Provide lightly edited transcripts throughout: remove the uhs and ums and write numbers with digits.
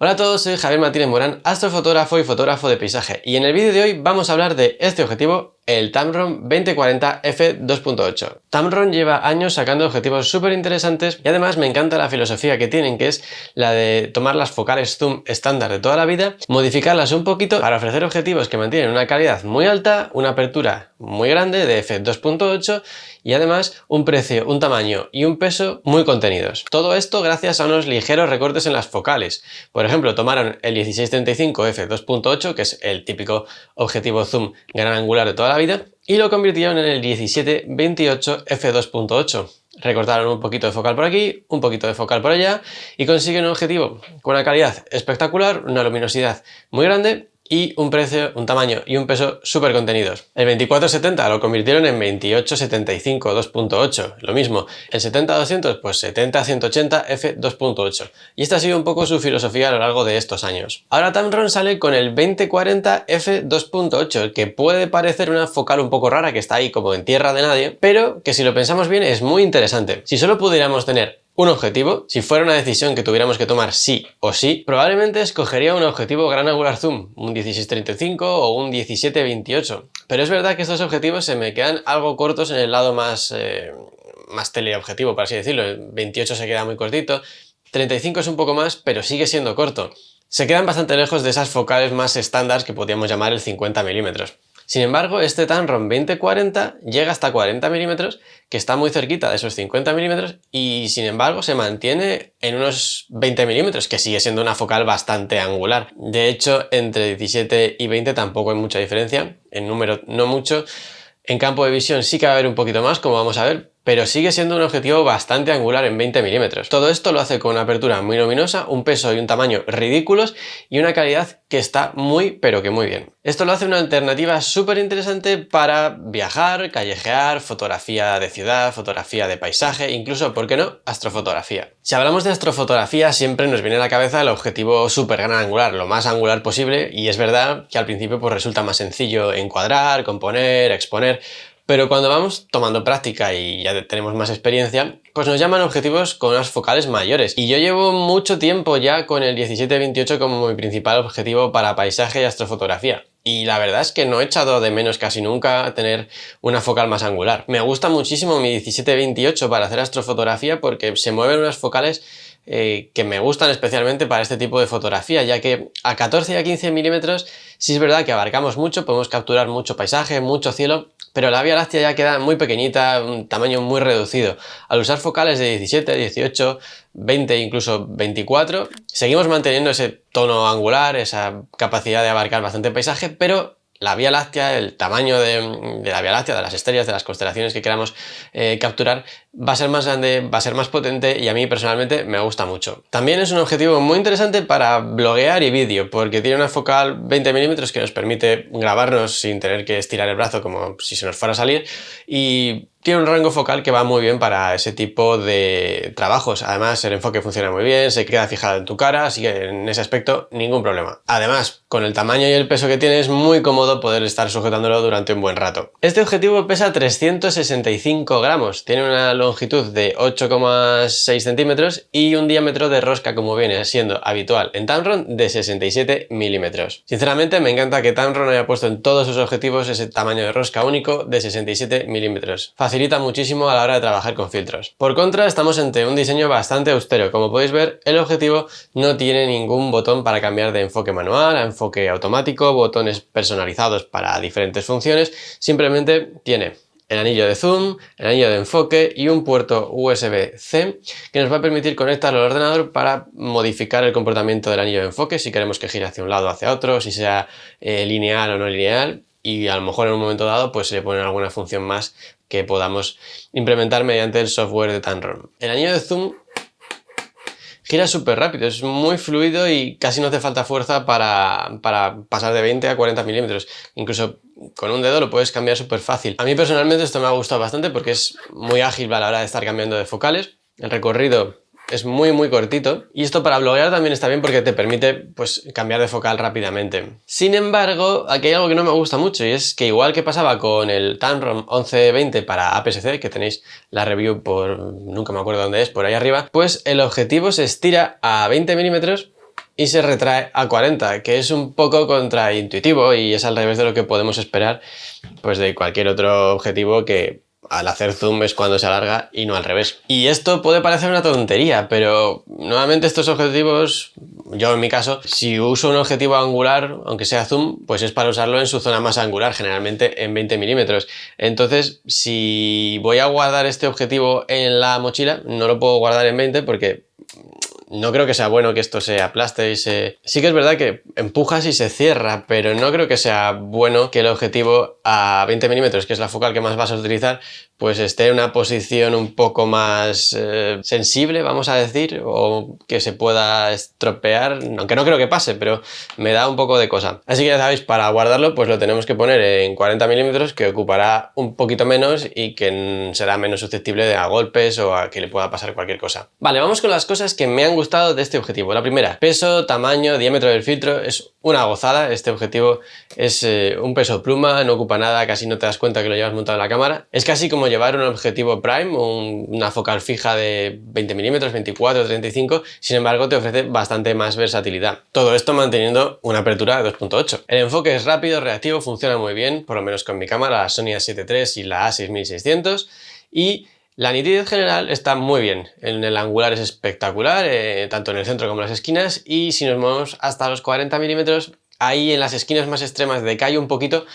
Hola a todos, soy Javier Martínez Morán, astrofotógrafo y fotógrafo de paisaje, y en el vídeo de hoy vamos a hablar de este objetivo, el Tamron 2040 f2.8. Tamron lleva años sacando objetivos súper interesantes y además me encanta la filosofía que tienen, que es la de tomar las focales zoom estándar de toda la vida, modificarlas un poquito para ofrecer objetivos que mantienen una calidad muy alta, una apertura muy grande de f2.8 y además un precio, un tamaño y un peso muy contenidos. Todo esto gracias a unos ligeros recortes en las focales. Por ejemplo, tomaron el 1635 f2.8, que es el típico objetivo zoom gran angular de toda la vida, y lo convirtieron en el 1728 f2.8. Recortaron un poquito de focal por aquí, un poquito de focal por allá y consiguen un objetivo con una calidad espectacular, una luminosidad muy grande y un precio, un tamaño y un peso súper contenidos. El 2470 lo convirtieron en 2875 2.8, lo mismo. El 70-200 pues 70-180 f2.8. Y esta ha sido un poco su filosofía a lo largo de estos años. Ahora Tamron sale con el 2040 f2.8, que puede parecer una focal un poco rara que está ahí como en tierra de nadie, pero que si lo pensamos bien es muy interesante. Si solo pudiéramos tener un objetivo, si fuera una decisión que tuviéramos que tomar sí o sí, probablemente escogería un objetivo gran angular zoom, un 1635 o un 1728. Pero es verdad que estos objetivos se me quedan algo cortos en el lado más teleobjetivo, por así decirlo. El 28 se queda muy cortito, 35 es un poco más, pero sigue siendo corto. Se quedan bastante lejos de esas focales más estándar que podríamos llamar el 50 milímetros. Sin embargo, este Tamron 2040 llega hasta 40 milímetros, que está muy cerquita de esos 50 milímetros, y sin embargo se mantiene en unos 20 milímetros, que sigue siendo una focal bastante angular. De hecho, entre 17 y 20 tampoco hay mucha diferencia, en número no mucho. En campo de visión sí que va a haber un poquito más, como vamos a ver, pero sigue siendo un objetivo bastante angular en 20 milímetros. Todo esto lo hace con una apertura muy luminosa, un peso y un tamaño ridículos y una calidad que está muy, pero que muy bien. Esto lo hace una alternativa súper interesante para viajar, callejear, fotografía de ciudad, fotografía de paisaje, incluso, ¿por qué no?, astrofotografía. Si hablamos de astrofotografía siempre nos viene a la cabeza el objetivo súper gran angular, lo más angular posible, y es verdad que al principio pues resulta más sencillo encuadrar, componer, exponer. Pero cuando vamos tomando práctica y ya tenemos más experiencia, pues nos llaman objetivos con unas focales mayores. Y yo llevo mucho tiempo ya con el 1728 como mi principal objetivo para paisaje y astrofotografía. Y la verdad es que no he echado de menos casi nunca tener una focal más angular. Me gusta muchísimo mi 1728 para hacer astrofotografía porque se mueven unas focales que me gustan especialmente para este tipo de fotografía, ya que a 14 y a 15 milímetros sí es verdad que abarcamos mucho, podemos capturar mucho paisaje, mucho cielo, pero la Vía Láctea ya queda muy pequeñita, un tamaño muy reducido. Al usar focales de 17, 18, 20, incluso 24, seguimos manteniendo ese tono angular, esa capacidad de abarcar bastante paisaje, pero la Vía Láctea, el tamaño de la Vía Láctea, de las estrellas, de las constelaciones que queramos capturar, va a ser más grande, va a ser más potente y a mí personalmente me gusta mucho. También es un objetivo muy interesante para bloguear y vídeo, porque tiene una focal 20 milímetros que nos permite grabarnos sin tener que estirar el brazo como si se nos fuera a salir, y tiene un rango focal que va muy bien para ese tipo de trabajos. Además, el enfoque funciona muy bien, se queda fijado en tu cara, así que en ese aspecto ningún problema. Además, con el tamaño y el peso que tiene es muy cómodo poder estar sujetándolo durante un buen rato. Este objetivo pesa 365 gramos, tiene una longitud de 8,6 centímetros y un diámetro de rosca, como viene siendo habitual en Tamron, de 67 milímetros. Sinceramente me encanta que Tamron haya puesto en todos sus objetivos ese tamaño de rosca único de 67 milímetros. Facilita muchísimo a la hora de trabajar con filtros. Por contra, estamos ante un diseño bastante austero. Como podéis ver, el objetivo no tiene ningún botón para cambiar de enfoque manual a enfoque automático, botones personalizados para diferentes funciones, simplemente tiene el anillo de zoom, el anillo de enfoque y un puerto USB-C que nos va a permitir conectarlo al ordenador para modificar el comportamiento del anillo de enfoque, si queremos que gire hacia un lado o hacia otro, si sea lineal o no lineal, y a lo mejor en un momento dado pues se le pone alguna función más que podamos implementar mediante el software de Tamron. El anillo de zoom gira súper rápido, es muy fluido y casi no hace falta fuerza para pasar de 20 a 40 milímetros. Incluso con un dedo lo puedes cambiar súper fácil. A mí personalmente esto me ha gustado bastante porque es muy ágil a la hora de estar cambiando de focales. El recorrido es muy cortito y esto para bloguear también está bien porque te permite pues cambiar de focal rápidamente. Sin embargo, aquí hay algo que no me gusta mucho y es que, igual que pasaba con el Tamron 1120 para APS-C, que tenéis la review por, nunca me acuerdo dónde es, por ahí arriba, pues el objetivo se estira a 20 milímetros y se retrae a 40, que es un poco contraintuitivo y es al revés de lo que podemos esperar pues de cualquier otro objetivo que al hacer zoom es cuando se alarga y no al revés. Y esto puede parecer una tontería, pero nuevamente estos objetivos, yo en mi caso, si uso un objetivo angular, aunque sea zoom, pues es para usarlo en su zona más angular, generalmente en 20 milímetros. Entonces, si voy a guardar este objetivo en la mochila, no lo puedo guardar en 20 porque no creo que sea bueno que esto se aplaste y se... Sí que es verdad que empujas y se cierra, pero no creo que sea bueno que el objetivo a 20 milímetros, que es la focal que más vas a utilizar, pues esté en una posición un poco más sensible, vamos a decir, o que se pueda estropear, aunque no creo que pase, pero me da un poco de cosa. Así que ya sabéis, para guardarlo pues lo tenemos que poner en 40 milímetros, que ocupará un poquito menos y que será menos susceptible a golpes o a que le pueda pasar cualquier cosa. Vale, vamos con las cosas que me han gustado de este objetivo. La primera, peso, tamaño, diámetro del filtro, es una gozada. Este objetivo es un peso pluma, no ocupa nada, casi no te das cuenta que lo llevas montado en la cámara. Es casi como llevar un objetivo prime, una focal fija de 20 milímetros, 24, 35, sin embargo te ofrece bastante más versatilidad. Todo esto manteniendo una apertura de 2.8. El enfoque es rápido, reactivo, funciona muy bien, por lo menos con mi cámara, la Sony A7 III y la A6600, y la nitidez general está muy bien. En el angular es espectacular, tanto en el centro como en las esquinas, y si nos movemos hasta los 40 milímetros, ahí en las esquinas más extremas decae un poquito,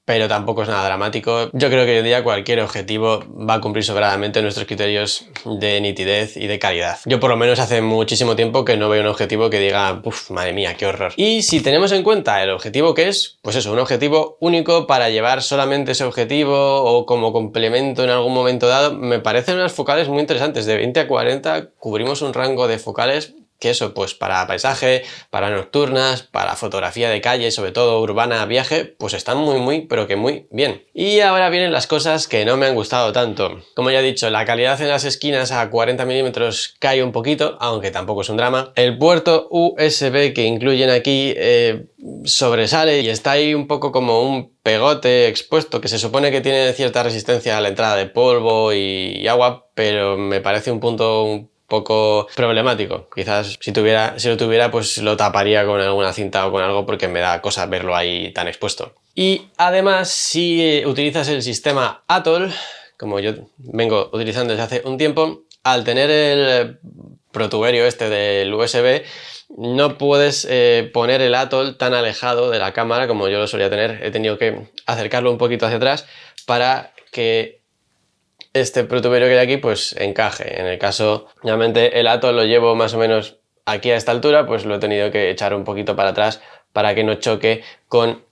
pero tampoco es nada dramático. Yo creo que hoy en día cualquier objetivo va a cumplir sobradamente nuestros criterios de nitidez y de calidad. Yo por lo menos hace muchísimo tiempo que no veo un objetivo que diga, uff, madre mía, qué horror. Y si tenemos en cuenta el objetivo que es, pues eso, un objetivo único para llevar solamente ese objetivo o como complemento en algún momento dado, me parecen unas focales muy interesantes. De 20 a 40 cubrimos un rango de focales que eso, pues para paisaje, para nocturnas, para fotografía de calle, sobre todo urbana, viaje, pues están muy, pero que muy bien. Y ahora vienen las cosas que no me han gustado tanto. Como ya he dicho, la calidad en las esquinas a 40 milímetros cae un poquito, aunque tampoco es un drama. El puerto USB que incluyen aquí sobresale y está ahí un poco como un pegote expuesto, que se supone que tiene cierta resistencia a la entrada de polvo y agua, pero me parece un punto un poco problemático. Quizás si lo tuviera pues lo taparía con alguna cinta o con algo porque me da cosa verlo ahí tan expuesto. Y además, si utilizas el sistema Atoll, como yo vengo utilizando desde hace un tiempo, al tener el protuberio este del USB, no puedes poner el Atoll tan alejado de la cámara como yo lo solía tener. He tenido que acercarlo un poquito hacia atrás para que este protuberio que hay aquí pues encaje. En el caso, obviamente el Atoll lo llevo más o menos aquí a esta altura, pues lo he tenido que echar un poquito para atrás para que no choque con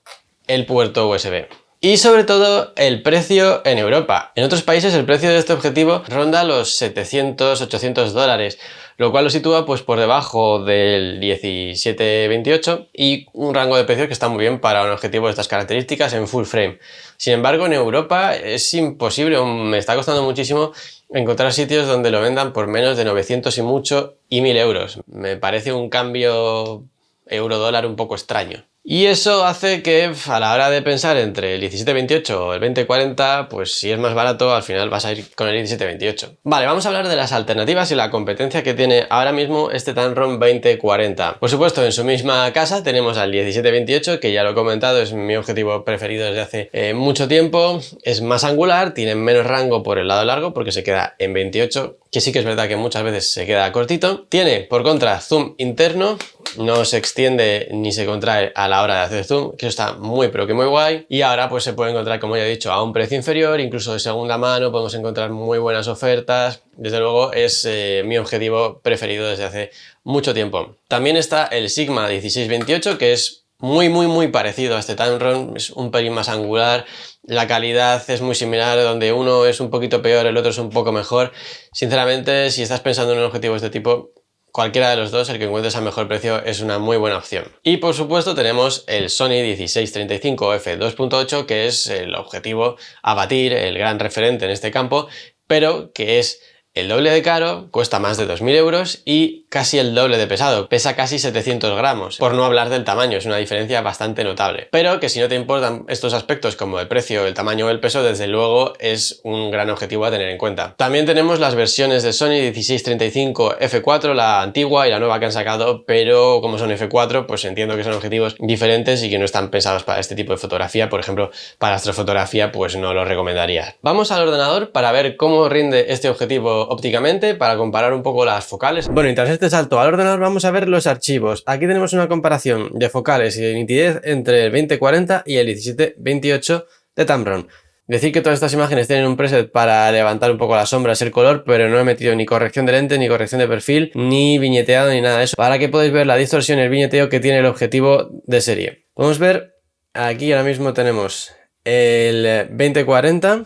el puerto USB. Y sobre todo el precio en Europa. En otros países el precio de este objetivo ronda los 700-800 dólares, lo cual lo sitúa pues por debajo del 17-28 y un rango de precios que está muy bien para un objetivo de estas características en full frame. Sin embargo, en Europa es imposible, me está costando muchísimo encontrar sitios donde lo vendan por menos de 900 y mucho y 1000 euros. Me parece un cambio euro-dólar un poco extraño. Y eso hace que a la hora de pensar entre el 17-28 o el 20-40, pues si es más barato, al final vas a ir con el 17-28. Vale, vamos a hablar de las alternativas y la competencia que tiene ahora mismo este Tamron 20-40. Por supuesto, en su misma casa tenemos al 17-28, que ya lo he comentado, es mi objetivo preferido desde hace mucho tiempo. Es más angular, tiene menos rango por el lado largo, porque se queda en 28, que sí que es verdad que muchas veces se queda cortito. Tiene, por contra, zoom interno, no se extiende ni se contrae a la hora de hacer zoom, que eso está muy pero que muy guay. Y ahora pues se puede encontrar, como ya he dicho, a un precio inferior, incluso de segunda mano podemos encontrar muy buenas ofertas. Desde luego es mi objetivo preferido desde hace mucho tiempo. También está el Sigma 16-28, que es muy parecido a este Tamron, es un pelín más angular, la calidad es muy similar, donde uno es un poquito peor, el otro es un poco mejor. Sinceramente, si estás pensando en un objetivo de este tipo, cualquiera de los dos, el que encuentres a mejor precio, es una muy buena opción. Y por supuesto tenemos el Sony 16-35 f2.8, que es el objetivo a batir, el gran referente en este campo, pero que es el doble de caro, cuesta más de 2.000 euros y casi el doble de pesado, pesa casi 700 gramos, por no hablar del tamaño, es una diferencia bastante notable. Pero que si no te importan estos aspectos como el precio, el tamaño o el peso, desde luego es un gran objetivo a tener en cuenta. También tenemos las versiones de Sony 16-35 f4, la antigua y la nueva que han sacado, pero como son f4, pues entiendo que son objetivos diferentes y que no están pensados para este tipo de fotografía. Por ejemplo, para astrofotografía, pues no lo recomendaría. Vamos al ordenador para ver cómo rinde este objetivo ópticamente, para comparar un poco las focales. Bueno, y tras este salto al ordenador vamos a ver los archivos. Aquí tenemos una comparación de focales y de nitidez entre el 2040 y el 17-28 de Tamron. Decir que todas estas imágenes tienen un preset para levantar un poco las sombras, el color, pero no he metido ni corrección de lente, ni corrección de perfil, ni viñeteado, ni nada de eso, para que podáis ver la distorsión y el viñeteo que tiene el objetivo de serie. Podemos ver, aquí ahora mismo tenemos el 2040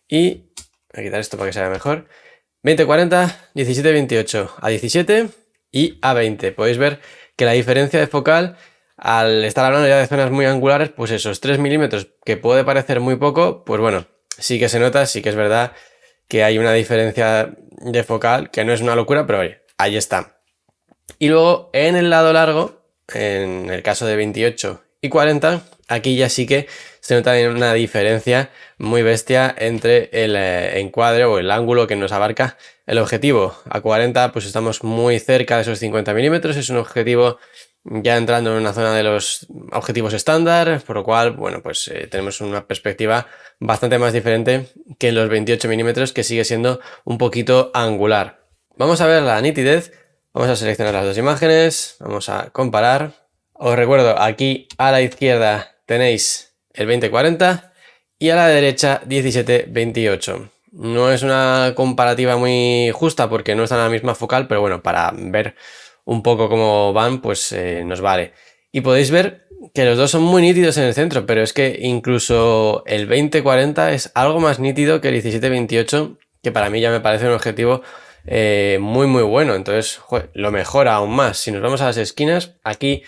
y... voy a quitar esto para que se vea mejor. 2040, 17-28 a 17 y a 20. Podéis ver que la diferencia de focal, al estar hablando ya de zonas muy angulares, pues esos 3 milímetros que puede parecer muy poco, pues bueno, sí que se nota, sí que es verdad que hay una diferencia de focal que no es una locura, pero oye, ahí está. Y luego en el lado largo, en el caso de 28 y 40, aquí ya sí que se nota una diferencia muy bestia entre el encuadre o el ángulo que nos abarca el objetivo. A 40 pues estamos muy cerca de esos 50 milímetros, es un objetivo ya entrando en una zona de los objetivos estándar, por lo cual, bueno, pues tenemos una perspectiva bastante más diferente que en los 28 milímetros, que sigue siendo un poquito angular. Vamos a ver la nitidez, vamos a seleccionar las dos imágenes, vamos a comparar. Os recuerdo, aquí a la izquierda tenéis el 2040 y a la derecha 17-28. No es una comparativa muy justa porque no están a la misma focal, pero bueno, para ver un poco cómo van, pues nos vale. Y podéis ver que los dos son muy nítidos en el centro, pero es que incluso el 2040 es algo más nítido que el 17-28, que para mí ya me parece un objetivo muy bueno. Entonces, joder, lo mejora aún más. Si nos vamos a las esquinas, aquí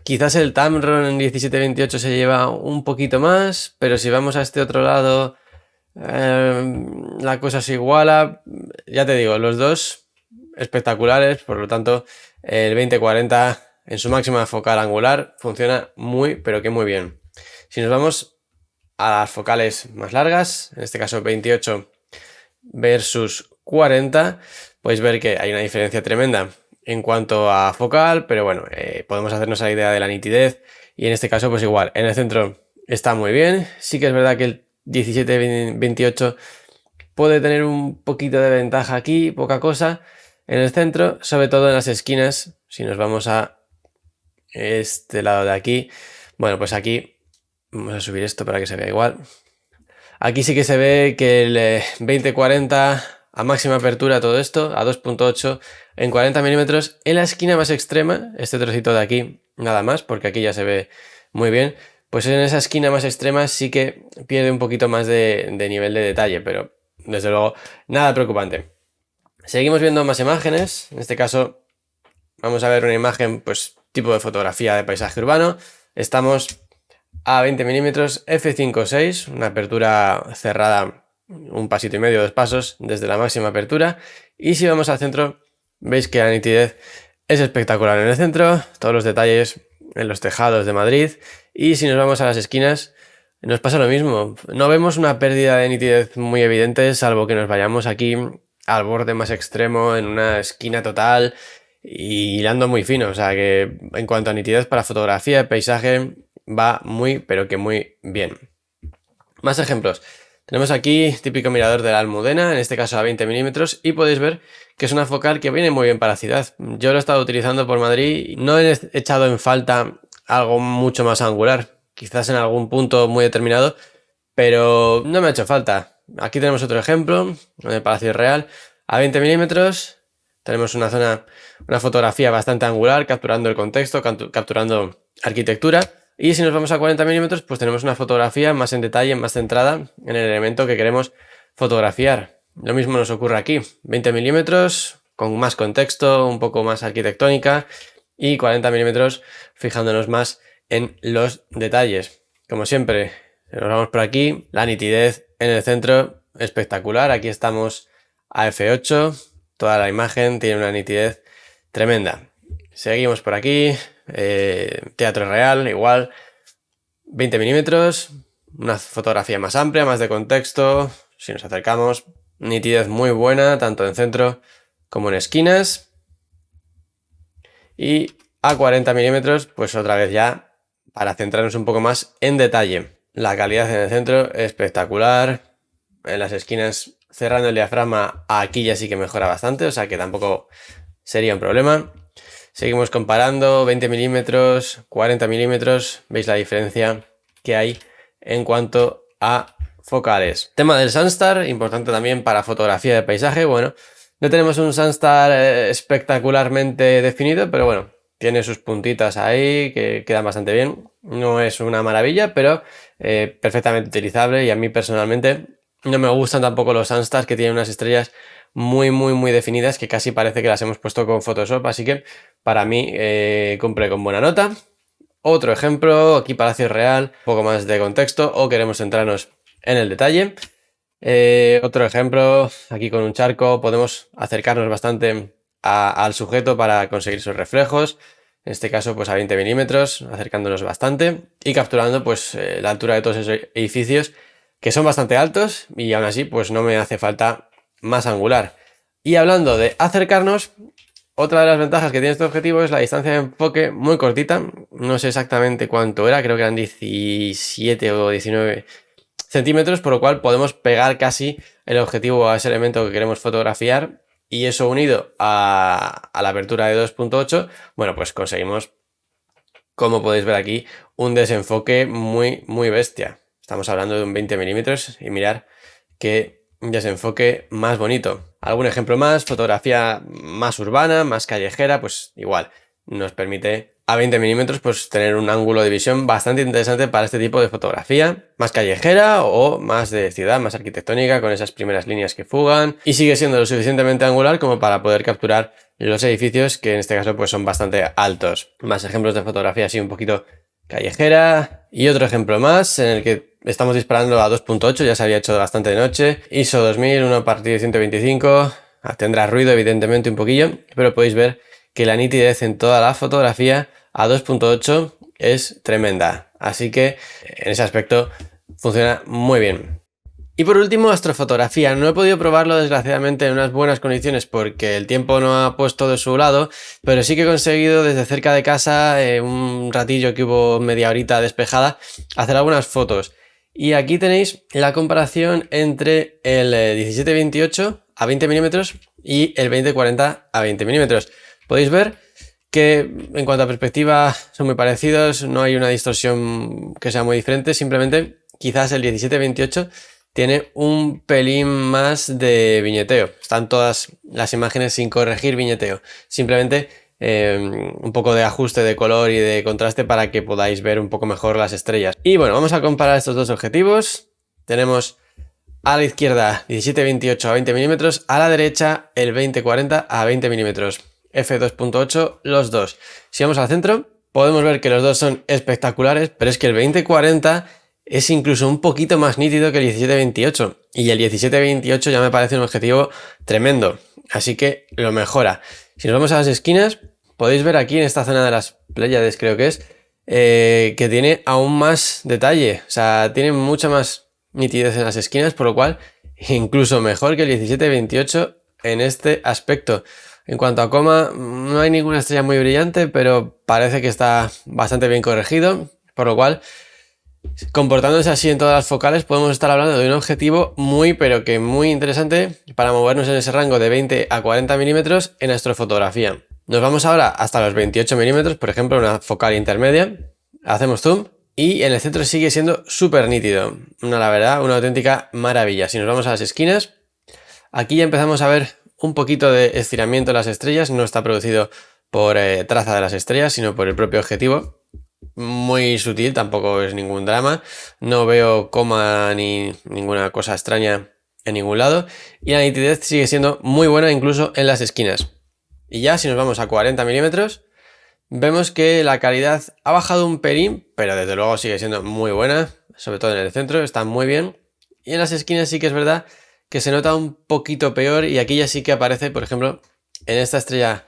quizás el Tamron 17-28 se lleva un poquito más, pero si vamos a este otro lado, la cosa se iguala. Ya te digo, los dos espectaculares, por lo tanto el 2040 en su máxima focal angular funciona muy pero que muy bien. Si nos vamos a las focales más largas, en este caso 28 versus 40, podéis ver que hay una diferencia tremenda en cuanto a focal, pero bueno, podemos hacernos la idea de la nitidez y en este caso pues igual, en el centro está muy bien. Sí que es verdad que el 17-28 puede tener un poquito de ventaja aquí, poca cosa. En el centro, sobre todo en las esquinas, si nos vamos a este lado de aquí, bueno, pues aquí, vamos a subir esto para que se vea igual. Aquí sí que se ve que el 20-40 a máxima apertura todo esto, a 2.8 en 40 milímetros, en la esquina más extrema, este trocito de aquí, nada más, porque aquí ya se ve muy bien, pues en esa esquina más extrema sí que pierde un poquito más de nivel de detalle, pero desde luego nada preocupante. Seguimos viendo más imágenes, en este caso vamos a ver una imagen pues tipo de fotografía de paisaje urbano. Estamos a 20 milímetros f5.6, una apertura cerrada, un pasito y medio, 2 pasos desde la máxima apertura. Y si vamos al centro, veis que la nitidez es espectacular en el centro, todos los detalles en los tejados de Madrid. Y si nos vamos a las esquinas, nos pasa lo mismo. No vemos una pérdida de nitidez muy evidente, salvo que nos vayamos aquí al borde más extremo, en una esquina total y hilando muy fino. O sea que en cuanto a nitidez para fotografía, paisaje, va muy pero que muy bien. Más ejemplos. Tenemos aquí típico mirador de la Almudena, en este caso a 20 milímetros, y podéis ver que es una focal que viene muy bien para la ciudad. Yo lo he estado utilizando por Madrid y no he echado en falta algo mucho más angular, quizás en algún punto muy determinado, pero no me ha hecho falta. Aquí tenemos otro ejemplo, en el Palacio Real, a 20 milímetros, tenemos una zona, una fotografía bastante angular, capturando el contexto, capturando arquitectura. Y si nos vamos a 40 milímetros, pues tenemos una fotografía más en detalle, más centrada en el elemento que queremos fotografiar. Lo mismo nos ocurre aquí, 20 milímetros, con más contexto, un poco más arquitectónica, y 40 milímetros fijándonos más en los detalles. Como siempre, nos vamos por aquí, la nitidez en el centro espectacular. Aquí estamos a f8, toda la imagen tiene una nitidez tremenda. Seguimos por aquí, teatro real, igual, 20 milímetros, una fotografía más amplia, más de contexto. Si nos acercamos, nitidez muy buena, tanto en centro como en esquinas. Y a 40 milímetros, pues otra vez ya, para centrarnos un poco más en detalle. La calidad en el centro, espectacular. En las esquinas, cerrando el diafragma, aquí ya sí que mejora bastante, o sea que tampoco sería un problema. Seguimos comparando, 20 milímetros, 40 milímetros, veis la diferencia que hay en cuanto a focales. Tema del Sunstar, importante también para fotografía de paisaje. Bueno, no tenemos un Sunstar espectacularmente definido, pero bueno, tiene sus puntitas ahí que quedan bastante bien. No es una maravilla, pero perfectamente utilizable, y a mí personalmente no me gustan tampoco los Sunstars que tienen unas estrellas muy definidas que casi parece que las hemos puesto con Photoshop, así que para mí cumple con buena nota. Otro ejemplo, aquí Palacio Real, un poco más de contexto o queremos centrarnos en el detalle. Otro ejemplo, aquí con un charco podemos acercarnos bastante al sujeto para conseguir sus reflejos. En este caso pues a 20 milímetros, acercándonos bastante y capturando pues la altura de todos esos edificios que son bastante altos, y aún así pues no me hace falta más angular. Y hablando de acercarnos, otra de las ventajas que tiene este objetivo es la distancia de enfoque muy cortita. No sé exactamente cuánto era, creo que eran 17 o 19 centímetros, por lo cual podemos pegar casi el objetivo a ese elemento que queremos fotografiar, y eso unido a la apertura de 2.8, bueno, pues conseguimos, como podéis ver aquí, un desenfoque muy bestia. Estamos hablando de un 20 milímetros y mirad qué desenfoque más bonito. Algún ejemplo más, fotografía más urbana, más callejera, pues igual nos permite a 20 milímetros pues tener un ángulo de visión bastante interesante para este tipo de fotografía, más callejera o más de ciudad, más arquitectónica, con esas primeras líneas que fugan, y sigue siendo lo suficientemente angular como para poder capturar los edificios, que en este caso pues son bastante altos. Más ejemplos de fotografía así un poquito callejera, y otro ejemplo más en el que estamos disparando a 2.8, ya se había hecho bastante de noche, ISO 2000, 1:125, tendrá ruido evidentemente un poquillo, pero podéis ver que la nitidez en toda la fotografía a 2.8 es tremenda, así que en ese aspecto funciona muy bien. Y por último, astrofotografía. No he podido probarlo desgraciadamente en unas buenas condiciones porque el tiempo no ha puesto de su lado, pero sí que he conseguido desde cerca de casa, un ratillo que hubo, media horita despejada, hacer algunas fotos. Y aquí tenéis la comparación entre el 17-28 a 20 milímetros y el 20-40 a 20 milímetros. Podéis ver que en cuanto a perspectiva son muy parecidos, no hay una distorsión que sea muy diferente, simplemente quizás el 17-28 tiene un pelín más de viñeteo. Están todas las imágenes sin corregir viñeteo. Simplemente un poco de ajuste de color y de contraste para que podáis ver un poco mejor las estrellas. Y bueno, vamos a comparar estos dos objetivos. Tenemos a la izquierda 17-28 a 20 milímetros, a la derecha el 20-40 a 20 milímetros. F2.8 los dos. Si vamos al centro, podemos ver que los dos son espectaculares, pero es que el 20-40 es incluso un poquito más nítido que el 17-28, y el 17-28 ya me parece un objetivo tremendo, así que lo mejora. Si nos vamos a las esquinas, podéis ver aquí en esta zona de las Pléyades, creo que es, que tiene aún más detalle, o sea, tiene mucha más nitidez en las esquinas, por lo cual incluso mejor que el 17-28 en este aspecto. En cuanto a coma, no hay ninguna estrella muy brillante, pero parece que está bastante bien corregido, por lo cual, comportándose así en todas las focales, podemos estar hablando de un objetivo pero que muy interesante para movernos en ese rango de 20 a 40 milímetros en astrofotografía. Nos vamos ahora hasta los 28 milímetros, por ejemplo, una focal intermedia. Hacemos zoom y en el centro sigue siendo súper nítido. La verdad, una auténtica maravilla. Si nos vamos a las esquinas, aquí ya empezamos a ver un poquito de estiramiento de las estrellas. No está producido por traza de las estrellas, sino por el propio objetivo. Muy sutil, tampoco es ningún drama. No veo coma ni ninguna cosa extraña en ningún lado. Y la nitidez sigue siendo muy buena incluso en las esquinas. Y ya si nos vamos a 40 milímetros, vemos que la calidad ha bajado un pelín, pero desde luego sigue siendo muy buena. Sobre todo en el centro, está muy bien. Y en las esquinas sí que es verdad que se nota un poquito peor, y aquí ya sí que aparece, por ejemplo, en esta estrella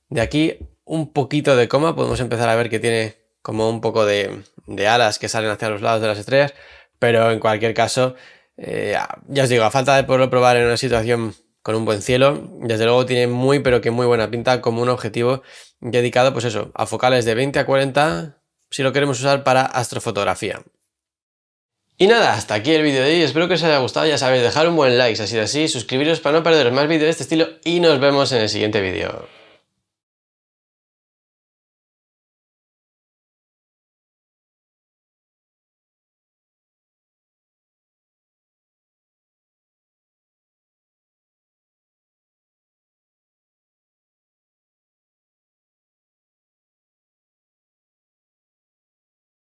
de aquí, un poquito de coma. Podemos empezar a ver que tiene como un poco de alas que salen hacia los lados de las estrellas, pero en cualquier caso, ya os digo, a falta de poderlo probar en una situación con un buen cielo, desde luego tiene muy pero que muy buena pinta como un objetivo dedicado, pues eso, a focales de 20 a 40 si lo queremos usar para astrofotografía. Y nada, hasta aquí el vídeo de hoy, espero que os haya gustado. Ya sabéis, dejar un buen like si ha sido así, suscribiros para no perderos más vídeos de este estilo y nos vemos en el siguiente vídeo.